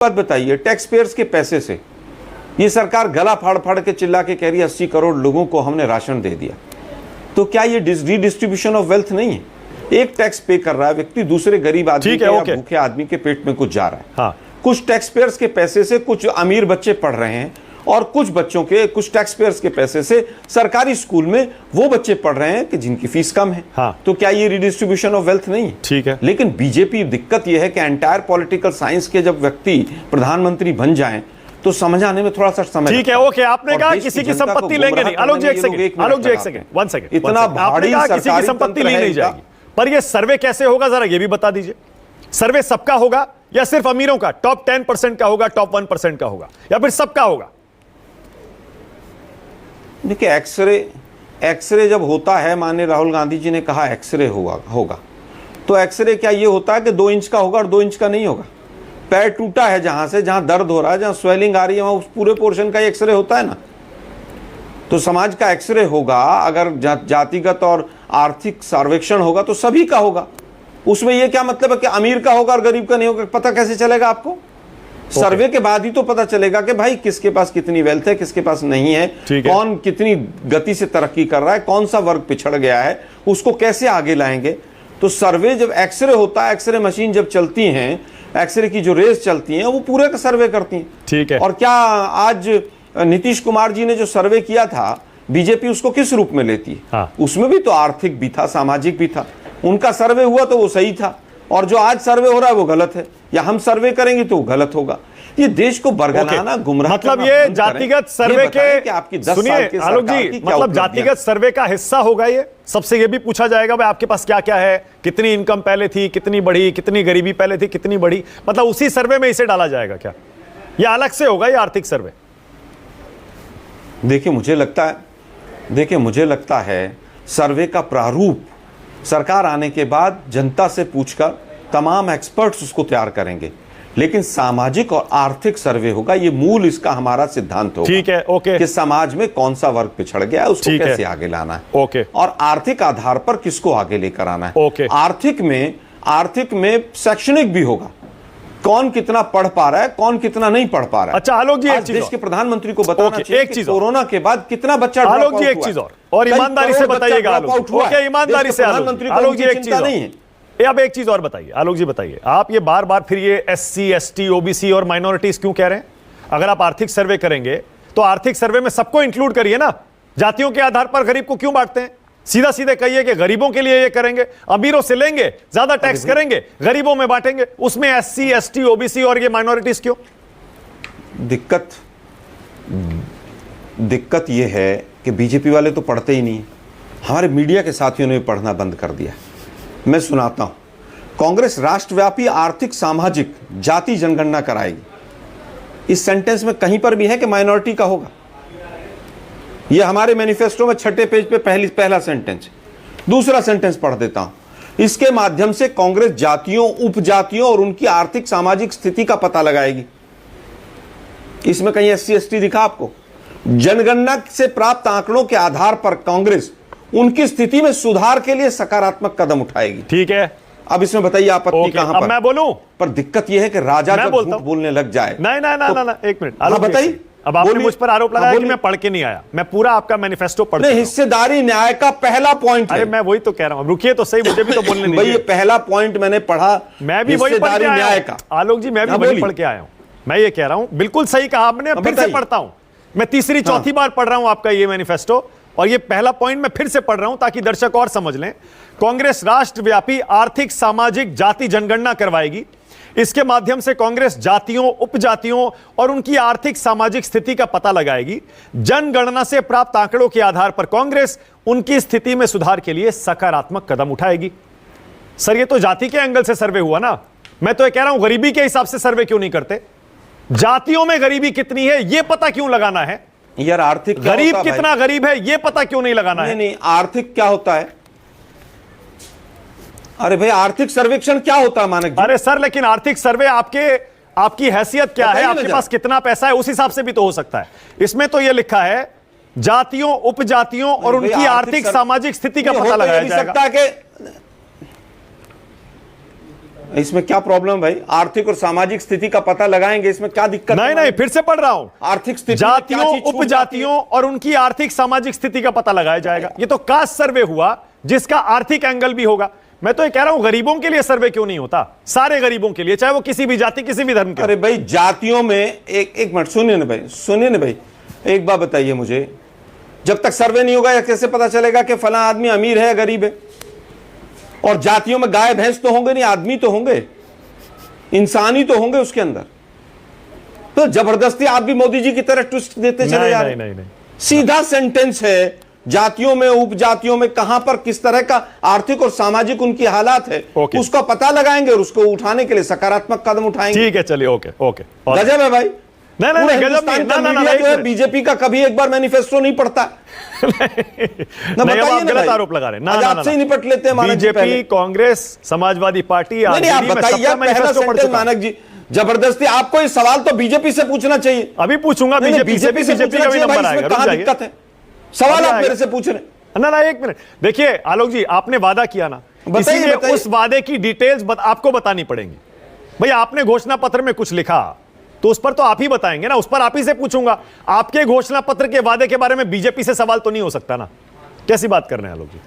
बात बताइए, tax payers के पैसे से ये सरकार गला फाड़ फाड़ के चिल्ला के कह रही है 80 करोड़ लोगों को हमने राशन दे दिया, तो क्या ये रीडिस्ट्रीब्यूशन ऑफ वेल्थ नहीं है? एक टैक्स पे कर रहा है व्यक्ति, दूसरे गरीब आदमी के या भूखे आदमी के पेट में कुछ जा रहा है। हाँ। कुछ टैक्स पेयर्स के पैसे से कुछ अमीर बच्चे पढ़ रहे हैं और कुछ बच्चों के, कुछ टैक्स पेयर्स के पैसे से सरकारी स्कूल में वो बच्चे पढ़ रहे हैं कि जिनकी फीस कम है। हाँ। तो क्या ये रीडिस्ट्रीब्यूशन ऑफ वेल्थ नहीं है? ठीक है। लेकिन बीजेपी, दिक्कत यह है कि एंटायर पॉलिटिकल साइंस के जब व्यक्ति प्रधानमंत्री बन जाएं तो समझ आने में थोड़ा सा समय। ठीक है, ओके, आपने कहा किसी की संपत्ति लेंगे नहीं। आलोक जी एक सेकंड, आलोक जी एक सेकंड, वन सेकंड, इतना भारी किसी की संपत्ति ली नहीं जाएगी, पर ये सर्वे कैसे होगा जरा ये भी बता दीजिए। सर्वे सबका होगा या सिर्फ अमीरों का, टॉप 10% का होगा, टॉप 1% का होगा, या फिर सबका होगा? देखिए, एक्सरे जब होता है, माननीय राहुल गांधी जी ने कहा एक्सरे होगा, तो एक्सरे क्या ये होता है कि 2 इंच का होगा और 2 इंच का नहीं होगा? पैर टूटा है जहां दर्द हो रहा है, जहां स्वेलिंग आ रही है, वहां उस पूरे पोर्शन का एक्सरे होता है ना। तो समाज का एक्सरे होगा, अगर जातिगत और आर्थिक सर्वेक्षण होगा तो सभी का होगा। उसमें ये क्या मतलब है कि अमीर का होगा और गरीब का नहीं होगा? पता कैसे चलेगा आपको? सर्वे के बाद ही तो पता चलेगा कि भाई किसके पास कितनी वेल्थ है, किसके पास नहीं है, कौन कितनी गति से तरक्की कर रहा है, कौन सा वर्ग पिछड़ गया है, उसको कैसे आगे लाएंगे। तो सर्वे जब एक्सरे होता है, एक्सरे मशीन जब चलती हैं, एक्सरे की जो रेस चलती हैं, वो पूरे का सर्वे करती हैं। ठीक है। और क्या आज नीतीश कुमार जी ने जो सर्वे किया था, बीजेपी उसको किस रूप में लेती है? हाँ। उसमें भी तो आर्थिक भी था, सामाजिक भी था। उनका सर्वे हुआ तो वो सही था, और जो आज सर्वे हो रहा है वो गलत है, या हम सर्वे करेंगे तो वो गलत होगा। ये देश को बरगलाना, गुमराह, मतलब ये जातिगत सर्वे के, आपकी सुनिए आलोक जी, मतलब जातिगत सर्वे का हिस्सा होगा ये। सबसे ये भी पूछा जाएगा भाई आपके पास क्या क्या है, कितनी इनकम पहले थी, कितनी बढ़ी, कितनी गरीबी पहले थी, कितनी बढ़ी, मतलब उसी सर्वे में इसे डाला जाएगा क्या, या अलग से होगा ये आर्थिक सर्वे? देखिए मुझे लगता है सर्वे का प्रारूप सरकार आने के बाद जनता से पूछकर तमाम एक्सपर्ट्स उसको तैयार करेंगे, लेकिन सामाजिक और आर्थिक सर्वे होगा। ये मूल इसका हमारा सिद्धांत होगा। ठीक है, ओके, कि समाज में कौन सा वर्ग पिछड़ गया है, उसको कैसे आगे लाना है, ओके, और आर्थिक आधार पर किसको आगे लेकर आना है, ओके। आर्थिक में शैक्षणिक भी होगा, कौन कितना पढ़ पा रहा है, कौन कितना नहीं पढ़ पा रहा है। अच्छा आलोक जी, एक चीज देश के प्रधानमंत्री को बताना चाहिए कि कोरोना के बाद कितना बच्चा, आलोक जी एक चीज और ईमानदारी से बताइएगा आलोक, ओके, ईमानदारी से आलोक जी एक चीज नहीं है। अब एक चीज और बताइए आलोक जी, बताइए आप ये बार बार फिर ये SC ST OBC और माइनॉरिटीज क्यों कह रहे हैं? अगर आप आर्थिक सर्वे करेंगे तो आर्थिक सर्वे में सबको इंक्लूड करिए ना, जातियों के आधार पर गरीब को क्यों बांटते हैं? सीधा सीधे कहिए कि गरीबों के लिए ये करेंगे, अमीरों से लेंगे, ज्यादा टैक्स करेंगे, गरीबों में बांटेंगे, उसमें SC ST OBC और ये माइनॉरिटीज क्यों? दिक्कत ये है कि बीजेपी वाले तो पढ़ते ही नहीं, हमारे मीडिया के साथियों ने पढ़ना बंद कर दिया। मैं सुनाता हूं, कांग्रेस राष्ट्रव्यापी आर्थिक सामाजिक जाति जनगणना कराएगी। इस सेंटेंस में कहीं पर भी है कि माइनॉरिटी का होगा? यह हमारे मैनिफेस्टो में 6ठे पेज पे पहला सेंटेंस। दूसरा सेंटेंस पढ़ देता हूं, इसके माध्यम से कांग्रेस जातियों, उपजातियों और उनकी आर्थिक सामाजिक स्थिति का पता लगाएगी। इसमें कहीं SC ST दिखा आपको? जनगणना से प्राप्त आंकड़ों के आधार पर कांग्रेस उनकी स्थिति में सुधार के लिए सकारात्मक कदम उठाएगी। ठीक है, अब इसमें बताइए आपत्ति कहां पर? अब मैं बोलूं? पर दिक्कत यह है कि राजा जब झूठ बोलने लग जाए। नहीं, एक मिनट, बताइए। अब आपने मुझ पर आरोप लगाया कि मैं पढ़ के नहीं आया, मैं पूरा आपका मैनिफेस्टो पढ़ के। हिस्सेदारी न्याय का पहला पॉइंट है। अरे मैं वही तो कह रहा हूं, रुकिए तो सही, मुझे भी तो बोलने दीजिए। भाई ये पहला पॉइंट मैंने पढ़ा, मैं भी वही पढ़ के आया हूं। आलोक जी, मैं भी वही पढ़ के आया हूं। मैं ये कह रहा हूं, बिल्कुल सही कहा आपने, फिर से पढ़ता हूं। मैं तीसरी चौथी बार पढ़ रहा हूं आपका ये मैनिफेस्टो, और ये पहला पॉइंट मैं फिर से पढ़ रहा हूं ताकि दर्शक और समझ लें। कांग्रेस राष्ट्रव्यापी आर्थिक सामाजिक जाति जनगणना करवाएगी। इसके माध्यम से कांग्रेस जातियों, उपजातियों और उनकी आर्थिक सामाजिक स्थिति का पता लगाएगी। जनगणना से प्राप्त आंकड़ों के आधार पर कांग्रेस उनकी स्थिति में सुधार के लिए सकारात्मक कदम उठाएगी। सर ये तो जाति के एंगल से सर्वे हुआ ना, मैं तो ये कह रहा हूं गरीबी के हिसाब से सर्वे क्यों नहीं करते? जातियों में गरीबी कितनी है ये पता क्यों लगाना है यार? आर्थिक गरीब कितना गरीब है ये पता क्यों नहीं लगाना है? नहीं, आर्थिक क्या होता है? अरे भाई आर्थिक सर्वेक्षण क्या होता है मानक जी? अरे सर, लेकिन आर्थिक सर्वे आपकी हैसियत क्या है, आपके पास कितना पैसा है, उस हिसाब से भी तो हो सकता है। इसमें तो यह लिखा है जातियों, उपजातियों और उनकी आर्थिक सामाजिक स्थिति का पता लगाया जाएगा। इसमें क्या प्रॉब्लम है भाई? आर्थिक और सामाजिक स्थिति का पता लगाएंगे, इसमें क्या दिक्कत? नहीं, फिर से पढ़ रहा हूं। आर्थिक स्थिति में क्या जातियों, चीज छूट उपजातियों और उनकी आर्थिक सामाजिक स्थिति का पता लगाया जाएगा। ये तो कास्ट सर्वे हुआ जिसका आर्थिक एंगल भी होगा। मैं तो ये कह रहा हूं गरीबों के लिए सर्वे क्यों नहीं होता? सारे गरीबों के लिए, चाहे वो किसी भी जाति किसी भी धर्म के। अरे भाई जातियों में एक मिनट सुनिए ना भाई, सुनिए ना भाई, एक बात बताइए मुझे, जब तक सर्वे नहीं होगा कैसे पता चलेगा कि फला आदमी अमीर है या गरीब है? और जातियों में गाय भैंस तो होंगे नहीं, आदमी तो होंगे, इंसानी तो होंगे उसके अंदर। तो जबरदस्ती आप भी मोदी जी की तरह ट्विस्ट देते चले जा रहे हैं। नहीं। सीधा सेंटेंस है, जातियों में उपजातियों में कहां पर किस तरह का आर्थिक और सामाजिक उनकी हालात है, उसका पता लगाएंगे और उसको उठाने के लिए सकारात्मक कदम उठाएंगे। ठीक है, चलिए, ओके। गजब है भाई। नहीं, गजब नहीं। बीजेपी का कभी एक बार मैनिफेस्टो नहीं पढ़ता। नहीं, आप गलत आरोप लगा रहे हैं। आपसे ही निपट लेते हैं बीजेपी, कांग्रेस, समाजवादी पार्टी। आप बताइए, पहला सेंटेंस मानक जी, जबरदस्ती आपको ये सवाल तो बीजेपी से पूछना चाहिए। अभी पूछूंगा बीजेपी से बीजेपी का भी नंबर आएगा। कहां दिक्कत है? सवाल आप मेरे से पूछ रहे। ना, एक मिनट देखिए आलोक जी, आपने वादा किया ना, इसीलिए उस वादे की डिटेल्स आपको बतानी पड़ेंगी। भाई आपने घोषणा पत्र में कुछ लिखा तो उस पर तो आप ही बताएंगे ना, उस पर आप ही से पूछूंगा। आपके घोषणा पत्र के वादे के बारे में बीजेपी से सवाल तो नहीं हो सकता ना? कैसी बात कर रहे हैं आलोक जी?